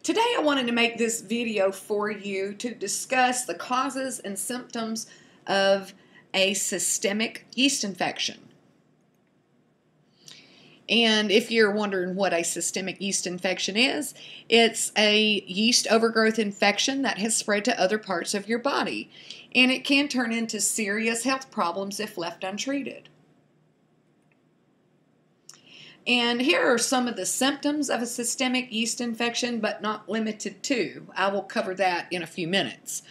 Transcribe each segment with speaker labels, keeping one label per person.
Speaker 1: Today I wanted to make this video for you to discuss the causes and symptoms of a systemic yeast infection. And if you're wondering what a systemic yeast infection is, it's a yeast overgrowth infection that has spread to other parts of your body, and it can turn into serious health problems if left untreated. And here are some of the symptoms of a systemic yeast infection, but not limited to. I will cover that in a few minutes.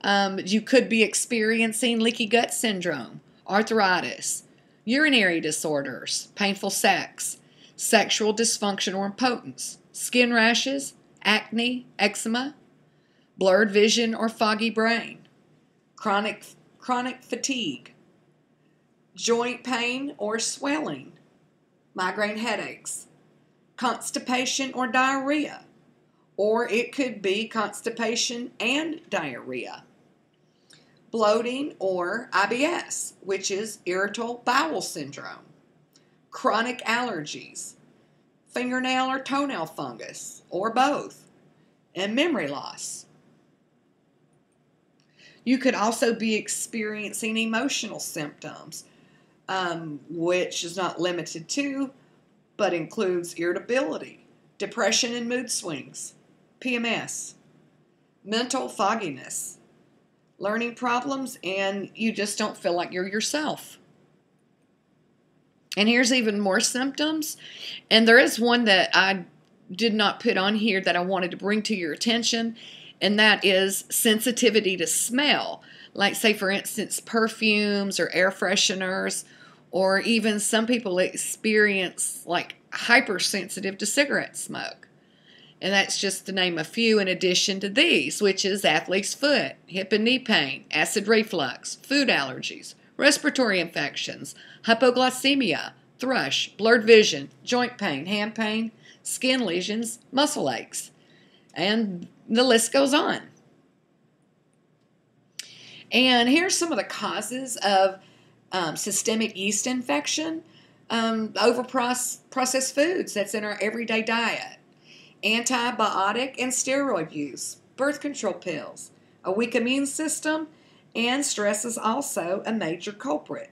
Speaker 1: You could be experiencing leaky gut syndrome, arthritis, urinary disorders, painful sex, sexual dysfunction or impotence, skin rashes, acne, eczema, blurred vision or foggy brain, chronic fatigue, joint pain or swelling, migraine headaches, constipation or diarrhea, or it could be constipation and diarrhea, bloating or IBS, which is irritable bowel syndrome, chronic allergies, fingernail or toenail fungus, or both, and memory loss. You could also be experiencing emotional symptoms, which is not limited to, but includes irritability, depression and mood swings, PMS, mental fogginess, learning problems, and you just don't feel like you're yourself. And here's even more symptoms, and there is one that I did not put on here that I wanted to bring to your attention, and that is sensitivity to smell. Like, say, for instance, perfumes or air fresheners, or even some people experience like hypersensitive to cigarette smoke. And that's just to name a few in addition to these, which is athlete's foot, hip and knee pain, acid reflux, food allergies, respiratory infections, hypoglycemia, thrush, blurred vision, joint pain, hand pain, skin lesions, muscle aches, and the list goes on. And here's some of the causes of systemic yeast infection. Over processed foods that's in our everyday diet, antibiotic and steroid use, birth control pills, a weak immune system, and stress is also a major culprit.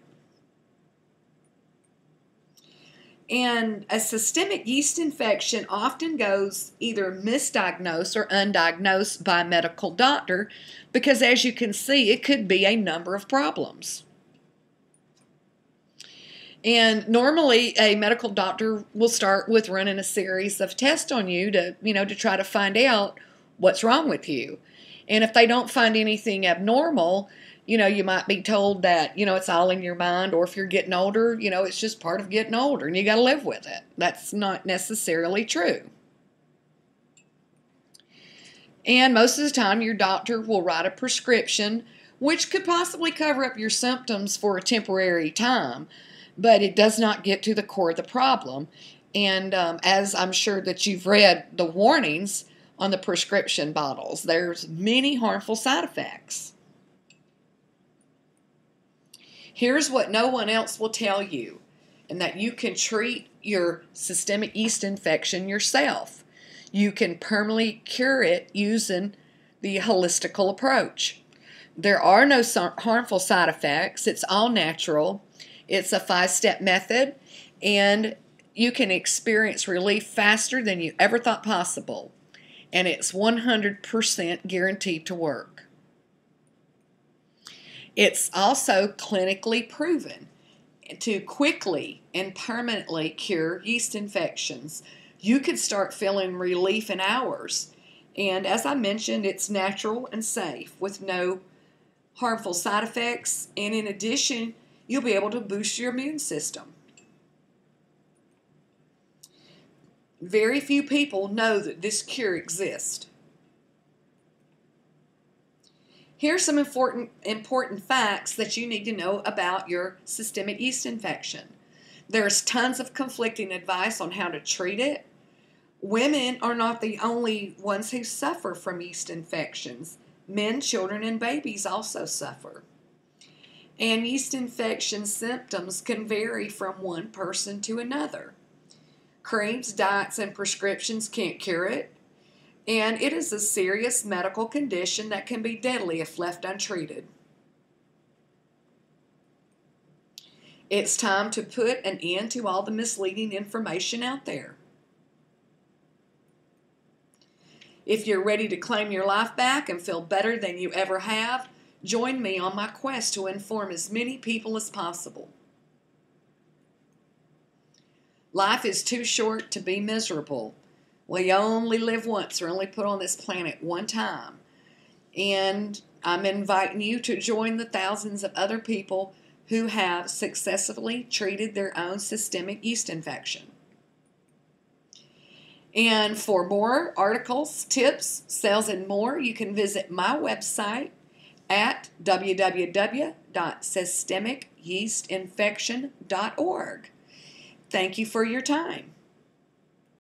Speaker 1: And a systemic yeast infection often goes either misdiagnosed or undiagnosed by a medical doctor because, as you can see, it could be a number of problems. And normally a medical doctor will start with running a series of tests on you to try to find out what's wrong with you. And if they don't find anything abnormal, you might be told that, it's all in your mind, or if you're getting older, it's just part of getting older and you got to live with it. That's not necessarily true. And most of the time your doctor will write a prescription which could possibly cover up your symptoms for a temporary time, but it does not get to the core of the problem. And as I'm sure that you've read the warnings on the prescription bottles, there's many harmful side effects. Here's what no one else will tell you, and that you can treat your systemic yeast infection yourself. You can permanently cure it using the holistical approach. There are no harmful side effects. It's all natural. It's a 5-step method, and you can experience relief faster than you ever thought possible. And it's 100% guaranteed to work. It's also clinically proven to quickly and permanently cure yeast infections. You could start feeling relief in hours. And as I mentioned, it's natural and safe with no harmful side effects. And in addition, you'll be able to boost your immune system. Very few people know that this cure exists. Here's some important facts that you need to know about your systemic yeast infection. There's tons of conflicting advice on how to treat it. Women are not the only ones who suffer from yeast infections. Men, children, and babies also suffer. And yeast infection symptoms can vary from one person to another. Creams, diets, and prescriptions can't cure it. and it is a serious medical condition that can be deadly if left untreated. It's time to put an end to all the misleading information out there. If you're ready to claim your life back and feel better than you ever have, join me on my quest to inform as many people as possible. Life is too short to be miserable. We only live once. We're only put on this planet one time. And I'm inviting you to join the thousands of other people who have successfully treated their own systemic yeast infection. And for more articles, tips, sales, and more, you can visit my website at www.systemicyeastinfection.org. Thank you for your time.